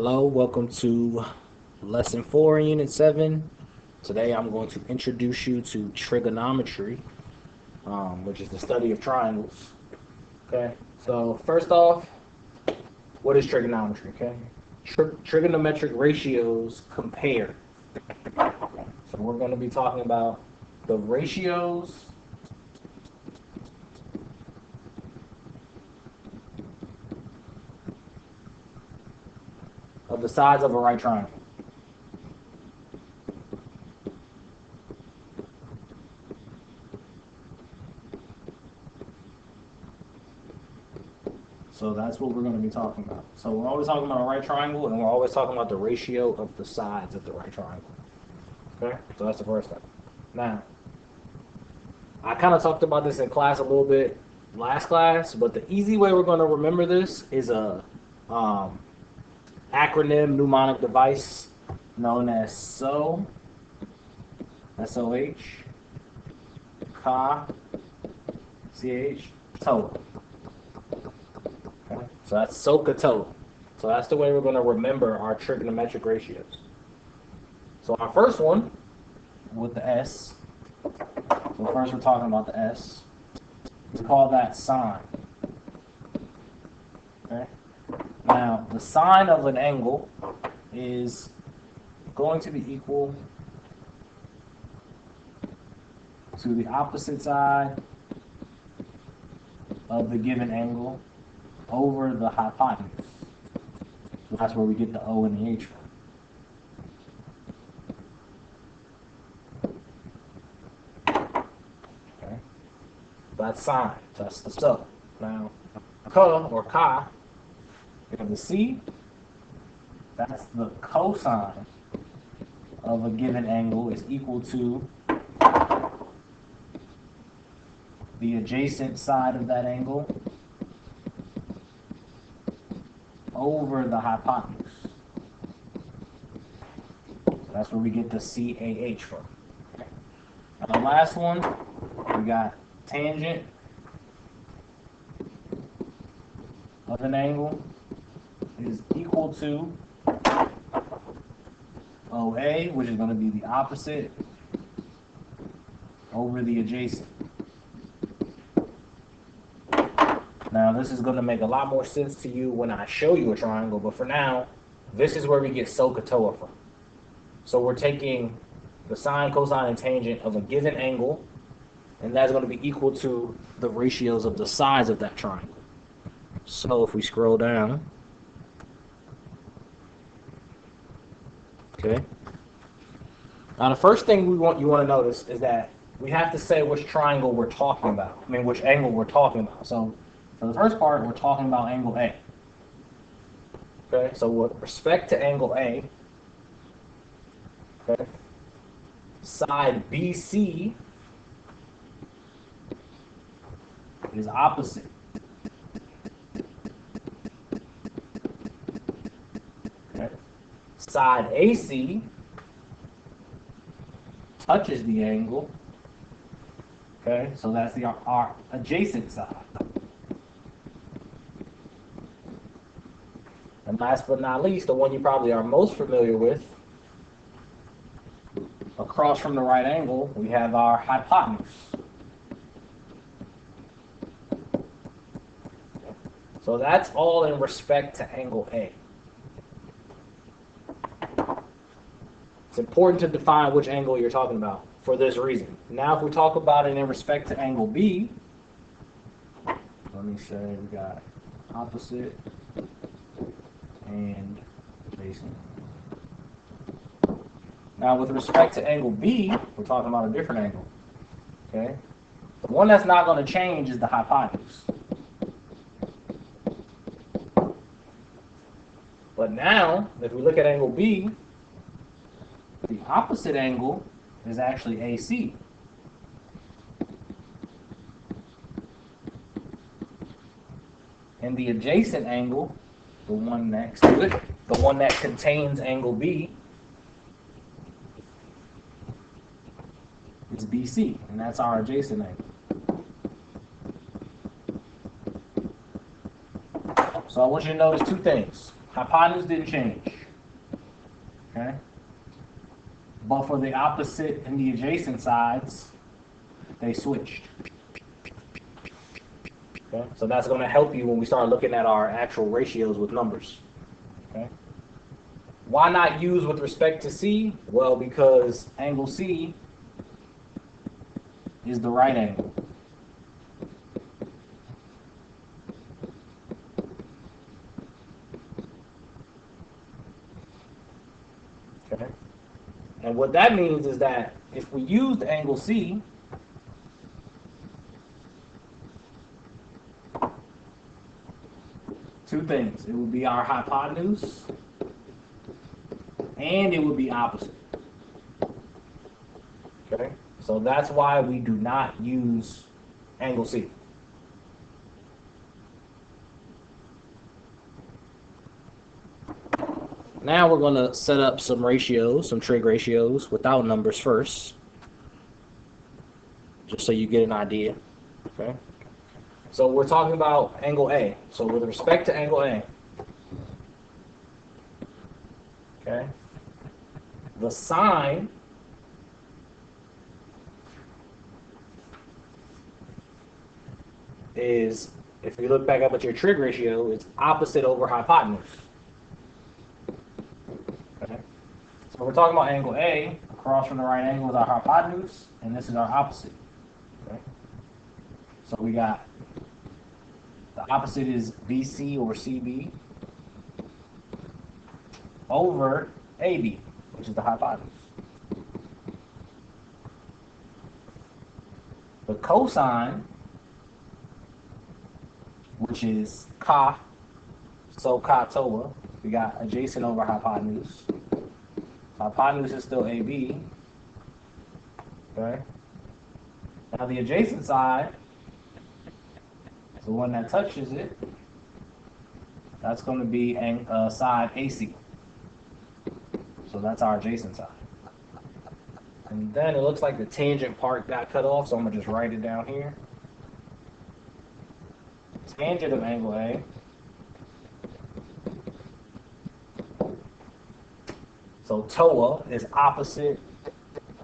Hello, welcome to lesson 4 in unit 7. Today I'm going to introduce you to trigonometry, which is the study of triangles. Okay, so first off, what is trigonometry? Okay, trigonometric ratios compare. So we're going to be talking about the ratios of the sides of a right triangle. So that's what we're going to be talking about. So we're always talking about a right triangle, and we're always talking about the ratio of the sides of the right triangle. Okay, so that's the first step. Now, I kind of talked about this in class a little bit last class, but the easy way we're going to remember this is a acronym mnemonic device known as S-O-H, Carr, C-H, toe. Okay? So that's SOHCAHTOA. So that's the way we're going to remember our trigonometric ratios. So our first one with the S. So first we're talking about the S. We call that sine. Okay. Now the sine of an angle is going to be equal to the opposite side of the given angle over the hypotenuse. So that's where we get the O and the H from. Okay. That's sine. That's the stuff. Now, or chi, we have the C. That's the cosine of a given angle is equal to the adjacent side of that angle over the hypotenuse. So that's where we get the CAH from. And the last one, we got tangent of an angle is equal to OA, which is going to be the opposite over the adjacent. Now, this is going to make a lot more sense to you when I show you a triangle, but for now, this is where we get SOHCAHTOA from. So we're taking the sine, cosine, and tangent of a given angle, and that's going to be equal to the ratios of the sides of that triangle. So if we scroll down, okay. Now the first thing you want to notice is that we have to say which triangle we're talking about. I mean, which angle we're talking about. So for the first part, we're talking about angle A. Okay, so with respect to angle A, okay, side BC is opposite. Okay. Side AC touches the angle. Okay, so that's our adjacent side. And last but not least, the one you probably are most familiar with, across from the right angle, we have our hypotenuse. So that's all in respect to angle A. It's important to define which angle you're talking about for this reason. Now, if we talk about it in respect to angle B, let me say we got opposite and adjacent. Now, with respect to angle B, we're talking about a different angle. Okay, the one that's not going to change is the hypotenuse. But now, if we look at angle B, the opposite angle is actually AC. And the adjacent angle, the one next to it, the one that contains angle B, is BC, and that's our adjacent angle. So I want you to notice two things. hypotenuse didn't change. Okay? But for the opposite and the adjacent sides, they switched. Okay? So that's going to help you when we start looking at our actual ratios with numbers. Okay? Why not use with respect to C? Well, because angle C is the right angle. Okay? And what that means is that if we used angle C, two things. It would be our hypotenuse, and it would be opposite. Okay? So that's why we do not use angle C. Now we're going to set up some ratios, some trig ratios without numbers first, just so you get an idea. Okay? So we're talking about angle A. So with respect to angle A, okay, the sine is, if you look back up at your trig ratio, it's opposite over hypotenuse. Okay? So we're talking about angle A. Across from the right angle is our hypotenuse, and this is our opposite. Okay? So we got the opposite is BC or CB over AB, which is the hypotenuse. The cosine, which is Carr, so Toa, we got adjacent over hypotenuse. Hypotenuse is still AB. Okay. Now the adjacent side, the one that touches it, that's going to be side AC. So that's our adjacent side. And then it looks like the tangent part got cut off, so I'm going to just write it down here. Tangent of angle A so TOA is opposite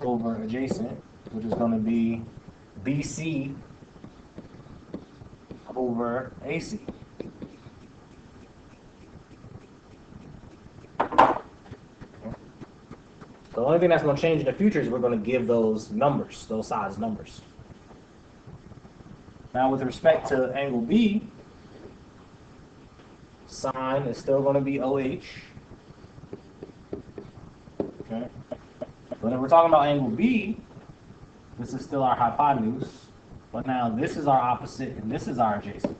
over adjacent, which is going to be BC over AC. The only thing that's going to change in the future is we're going to give those numbers, those sides numbers. Now with respect to angle B, sine is still going to be OH. Okay. But if we're talking about angle B, this is still our hypotenuse. But now this is our opposite and this is our adjacent.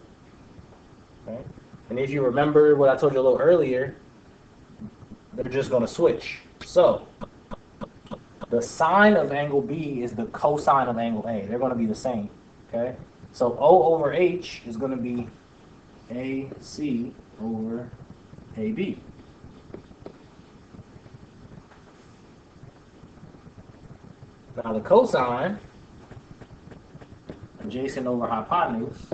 Okay. And if you remember what I told you a little earlier, they're just going to switch. So the sine of angle B is the cosine of angle A. They're going to be the same. Okay. So O over H is going to be AC over AB. Now the cosine, adjacent over hypotenuse,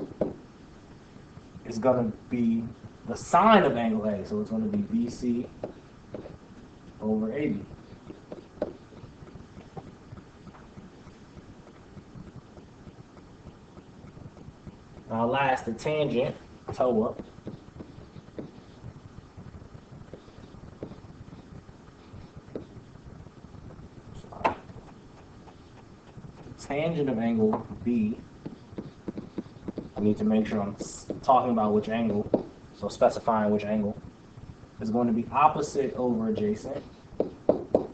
is going to be the sine of angle A. So it's going to be BC over AB. Now last, the tangent, TOA. Tangent of angle B, I need to make sure I'm talking about which angle, so specifying which angle, is going to be opposite over adjacent,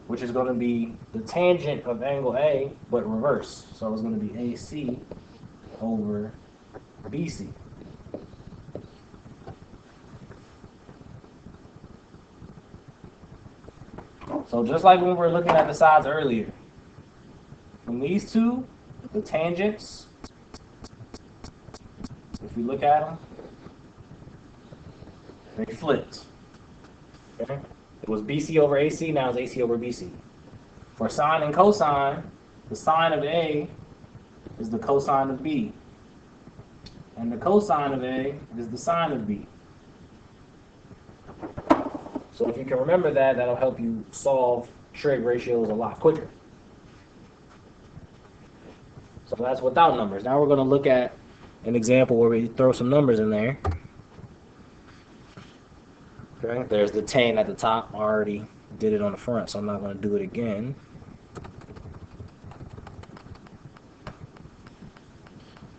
which is going to be the tangent of angle A, but reverse. So it's going to be AC over BC. So just like when we were looking at the sides earlier, from these two, the tangents, if we look at them, they flipped. Okay? It was BC over AC, now it's AC over BC. For sine and cosine, the sine of A is the cosine of B. And the cosine of A is the sine of B. So if you can remember that, that'll help you solve trig ratios a lot quicker. So that's without numbers. Now we're going to look at an example where we throw some numbers in there. Okay, there's the 10 at the top. I already did it on the front, so I'm not going to do it again.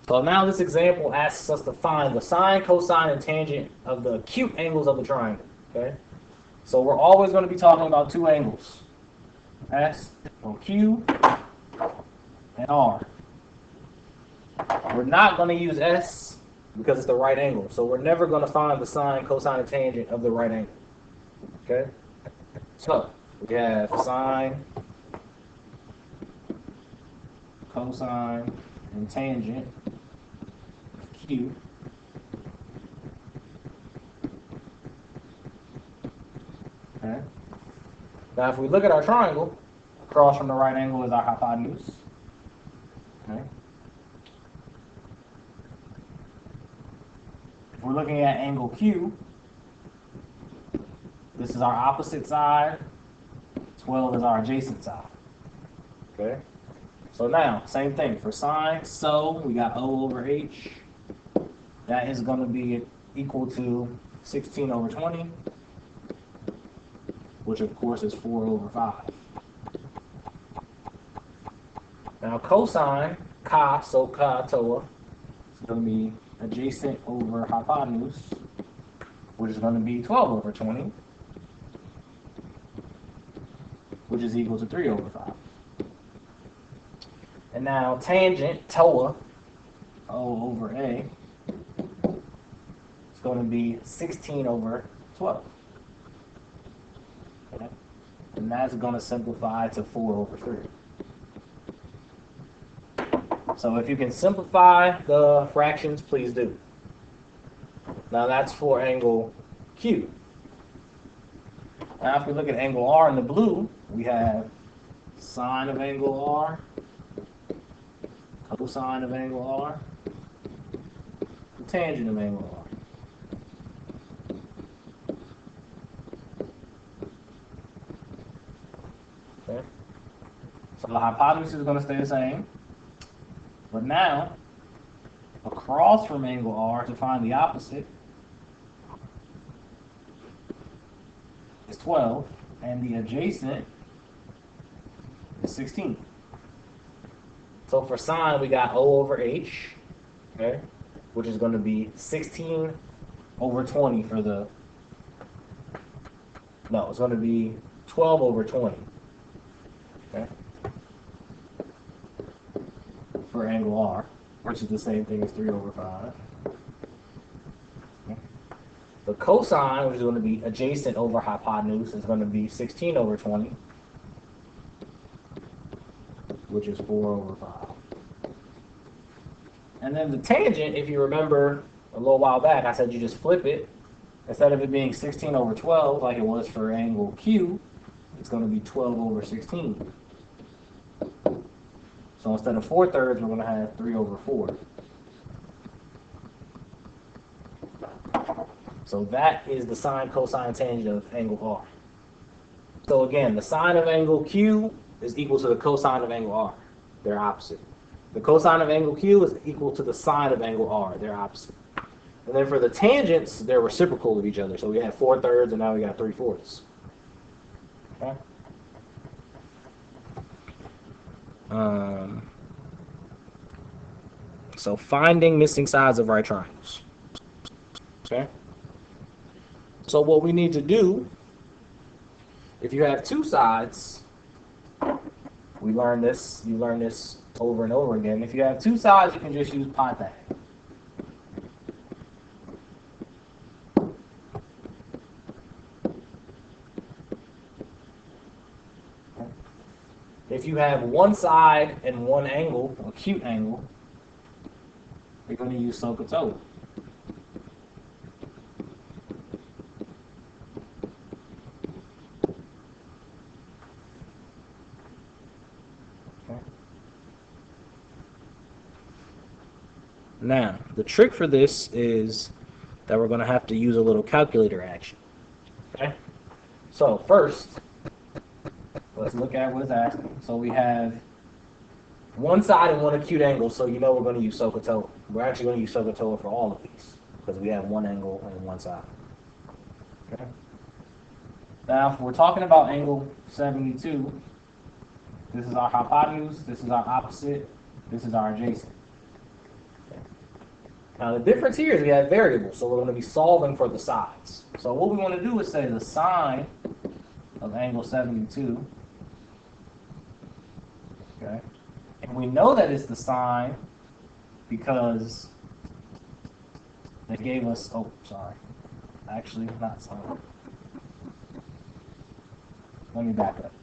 So now this example asks us to find the sine, cosine, and tangent of the acute angles of the triangle. Okay, so we're always going to be talking about two angles, S or Q and R. We're not going to use S because it's the right angle. So we're never going to find the sine, cosine, and tangent of the right angle. Okay? So we have sine, cosine, and tangent of Q. Okay? Now if we look at our triangle, across from the right angle is our hypotenuse. Okay? If we're looking at angle Q, this is our opposite side, 12 is our adjacent side. Okay? So now, same thing. For sine, so we got O over H. That is going to be equal to 16 over 20, which of course is 4 over 5. Now cosine, ka, so ka, toa, is going to be adjacent over hypotenuse, which is going to be 12 over 20, which is equal to 3 over 5. And now tangent, toa, O over A, is going to be 16 over 12. Okay? And that's going to simplify to 4 over 3. So if you can simplify the fractions, please do. Now that's for angle Q. Now if we look at angle R in the blue, we have sine of angle R, cosine of angle R, and tangent of angle R. Okay. So the hypotenuse is going to stay the same. But now, across from angle R to find the opposite is 12, and the adjacent is 16. So for sine, we got O over H, okay, which is going to be 16 over 20 for the, no, it's going to be 12 over 20, okay, for angle R, which is the same thing as 3 over 5. Okay. The cosine, which is going to be adjacent over hypotenuse, is going to be 16 over 20, which is 4 over 5. And then the tangent, if you remember a little while back, I said you just flip it. Instead of it being 16 over 12, like it was for angle Q, it's going to be 12 over 16. So instead of 4/3, we're going to have 3 over 4. So that is the sine, cosine, tangent of angle R. So again, the sine of angle Q is equal to the cosine of angle R. They're opposite. The cosine of angle Q is equal to the sine of angle R. They're opposite. And then for the tangents, they're reciprocal of each other. So we had 4/3 and now we got 3/4. Okay? So finding missing sides of right triangles. Okay? So what we need to do, if you have two sides, we learn this, you learn this over and over again. If you have two sides, you can just use pi tag. If you have one side and one angle, acute angle, you're going to use SOHCAHTOA. Okay. Now, the trick for this is that we're going to have to use a little calculator action. Okay? So first, let's look at what it's asking. So we have one side and one acute angle, so you know we're going to use SOHCAHTOA. We're actually going to use SOHCAHTOA for all of these because we have one angle and one side. Okay. Now, if we're talking about angle 72, this is our hypotenuse, this is our opposite, this is our adjacent. Okay. Now, the difference here is we have variables, so we're going to be solving for the sides. So what we want to do is say the sine of angle 72, okay? And we know that it's the sine because they gave us, oh, sorry, actually not sine. Let me back up.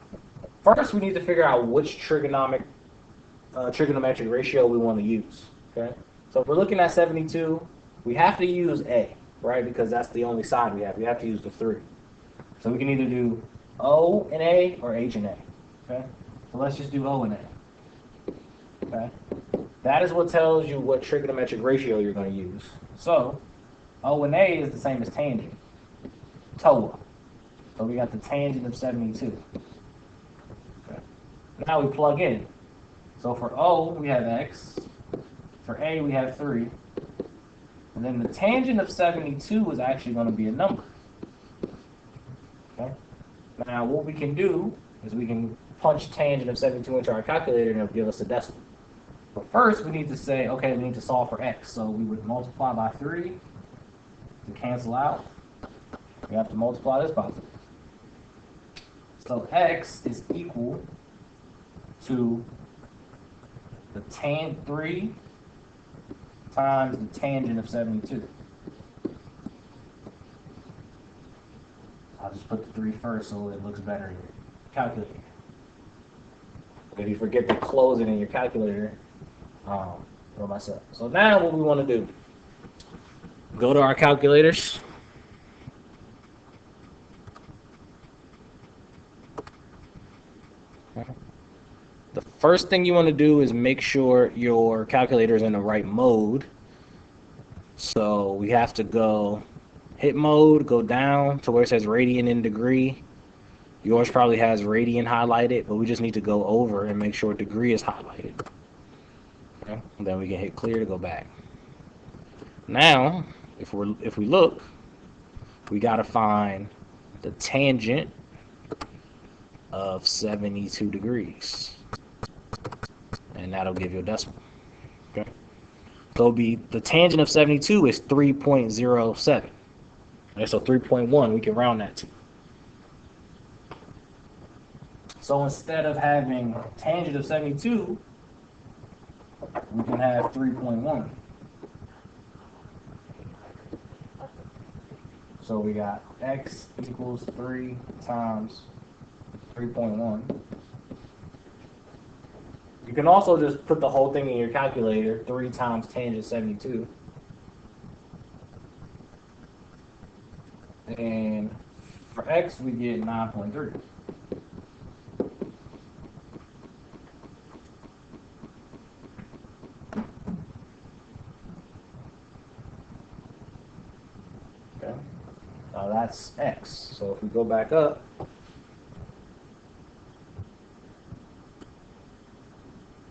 First, we need to figure out which trigonometric ratio we want to use, okay? So if we're looking at 72, we have to use A, right? Because that's the only side we have. We have to use the 3. So we can either do O and A or H and A, okay? So let's just do O and A. Okay, that is what tells you what trigonometric ratio you're going to use. So, O and A is the same as tangent, TOA. So we got the tangent of 72. Okay. Now we plug in. So for O, we have X. For A, we have 3. And then the tangent of 72 is actually going to be a number. Okay. Now what we can do is we can punch tangent of 72 into our calculator and it'll give us a decimal. But first, we need to say, okay, we need to solve for x. So we would multiply by 3 to cancel out. We have to multiply this by 3. So x is equal to the tan 3 times the tangent of 72. I'll just put the 3 first so it looks better in your calculator. If you forget to close it in your calculator, for myself. So now what we want to do, go to our calculators. The first thing you want to do is make sure your calculator is in the right mode. So we have to go hit mode, go down to where it says radian in degree. Yours probably has radian highlighted, but we just need to go over and make sure degree is highlighted. Okay. And then we can hit clear to go back. Now, if we look, we got to find the tangent of 72 degrees. And that'll give you a decimal. Okay. So it'll be the tangent of 72 is 3.07. Okay, so 3.1 we can round that to. So instead of having tangent of 72, we can have 3.1. So we got x equals 3 times 3.1. You can also just put the whole thing in your calculator, 3 times tangent 72. And for x, we get 9.3. Now that's x. So if we go back up,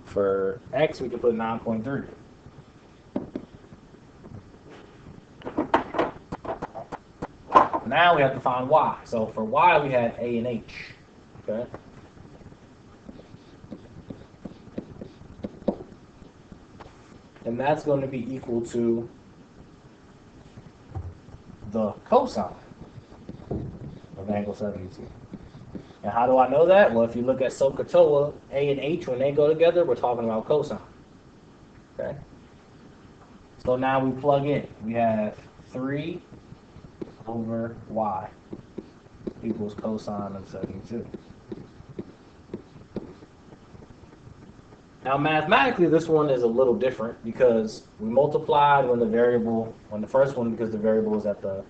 for x we can put 9.3. Now we have to find y. So for y we have a and h. Okay. And that's going to be equal to the cosine of angle 72. And how do I know that? Well, if you look at SOHCAHTOA, A and H, when they go together, we're talking about cosine. Okay? So now we plug in. We have 3 over y equals cosine of 72. Now mathematically this one is a little different because we multiplied when the first one because the variable is at the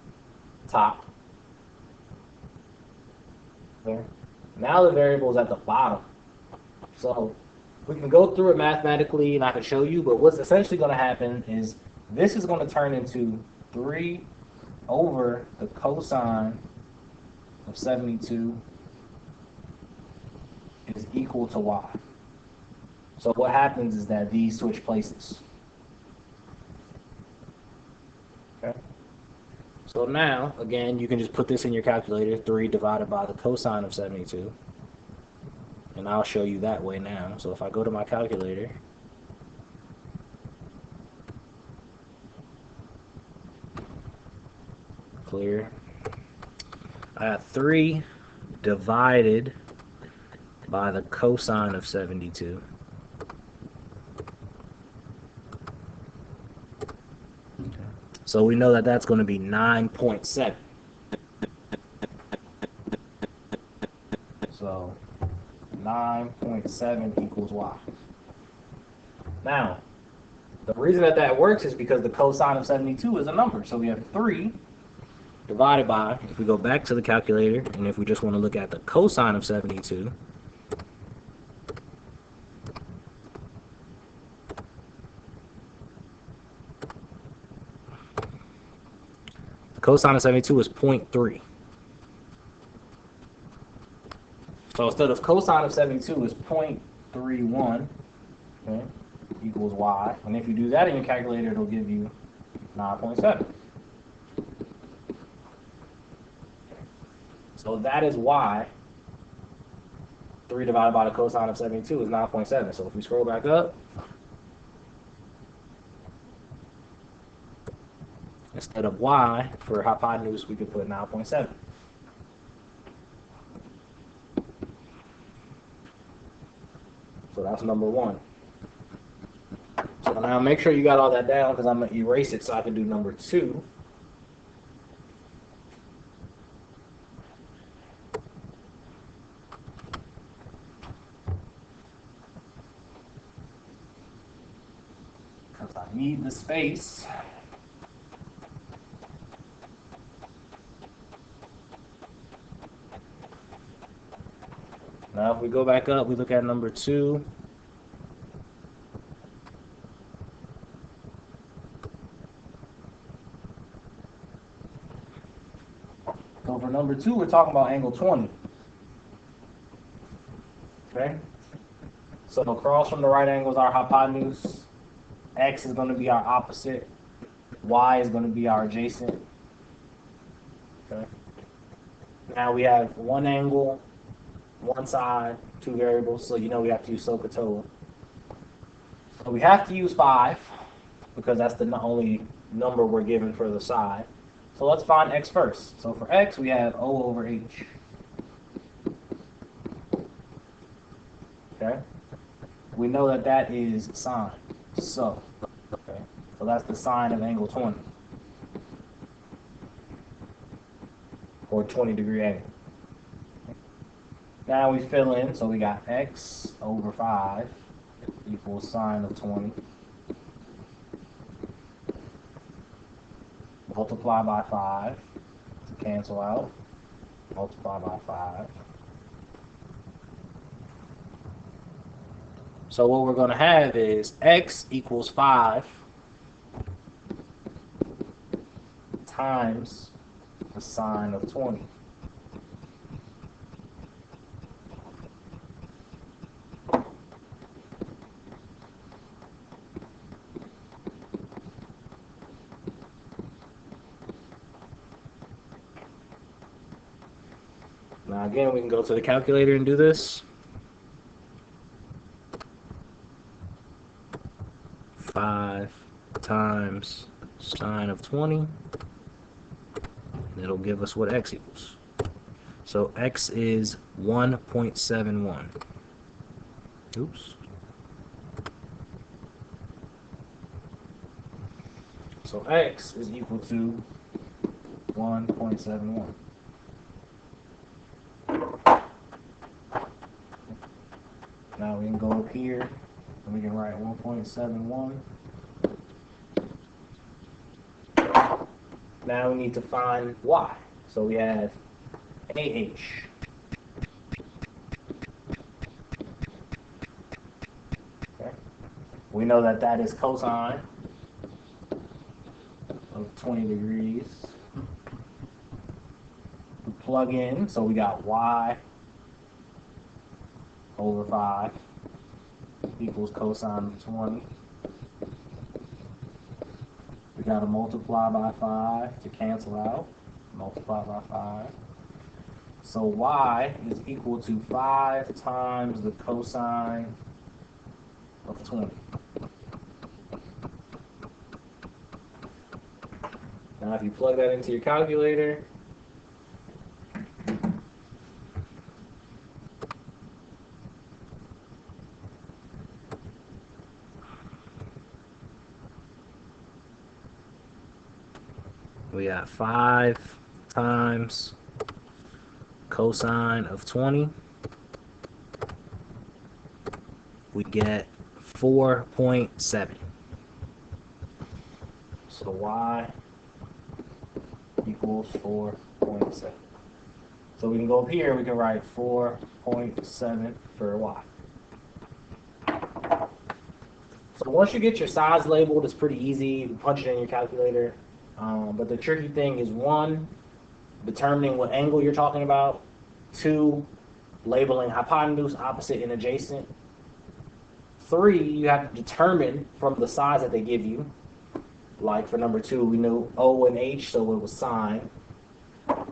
top. There. Now the variable is at the bottom. So we can go through it mathematically and I can show you, but what's essentially going to happen is this is going to turn into 3 over the cosine of 72 is equal to y. So what happens is that these switch places. Okay. So now, again, you can just put this in your calculator, 3 divided by the cosine of 72. And I'll show you that way now. So if I go to my calculator, clear, I have 3 divided by the cosine of 72. So we know that that's going to be 9.7. So 9.7 equals y. Now, the reason that that works is because the cosine of 72 is a number. So we have 3 divided by, if we go back to the calculator, and if we just want to look at the cosine of 72, the cosine of 72 is 0.3. So instead of cosine of 72 is 0.31, okay, equals y. And if you do that in your calculator, it'll give you 9.7. So that is why 3 divided by the cosine of 72 is 9.7. So if we scroll back up, instead of y for hypotenuse, we could put 9.7. So that's number 1. So now make sure you got all that down because I'm going to erase it so I can do number 2. Because I need the space. Now if we go back up, we look at number 2. So for number 2, we're talking about angle 20. Okay? So across from the right angle is our hypotenuse. X is going to be our opposite. Y is going to be our adjacent. Okay? Now we have one angle, one side, 2 variables, so you know we have to use SOHCAHTOA. So we have to use 5 because that's the only number we're given for the side. So let's find x first. So for x, we have O over H. Okay? We know that that is sine. So, okay, so that's the sine of angle 20. Or 20-degree angle. Now we fill in, so we got x over 5 equals sine of 20. Multiply by 5 to cancel out. Multiply by 5. So what we're going to have is x equals 5 times the sine of 20. Now again, we can go to the calculator and do this. 5 times sine of 20. It'll give us what x equals. So x is 1.71. Oops. So x is equal to 1.71. Now we can go up here and we can write 1.71. Now we need to find y. So we have AH. Okay. We know that that is cosine of 20 degrees. plug in. So we got y over 5 equals cosine of 20. We got to multiply by 5 to cancel out. Multiply by 5. So y is equal to 5 times the cosine of 20. Now if you plug that into your calculator, we got 5 times cosine of 20. We get 4.7. So y equals 4.7. So we can go up here, we can write 4.7 for y. So once you get your size labeled, it's pretty easy. You can punch it in your calculator. But the tricky thing is, 1, determining what angle you're talking about. 2, labeling hypotenuse, opposite, and adjacent. 3, you have to determine from the size that they give you. Like for number 2, we knew O and H, so it was sine. Okay,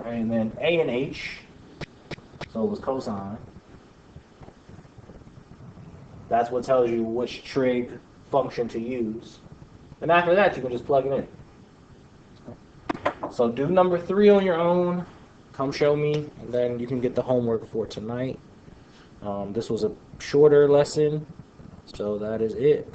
and then A and H, so it was cosine. That's what tells you which trig function to use. And after that, you can just plug it in. So do number 3 on your own. Come show me, and then you can get the homework for tonight. This was a shorter lesson, so that is it.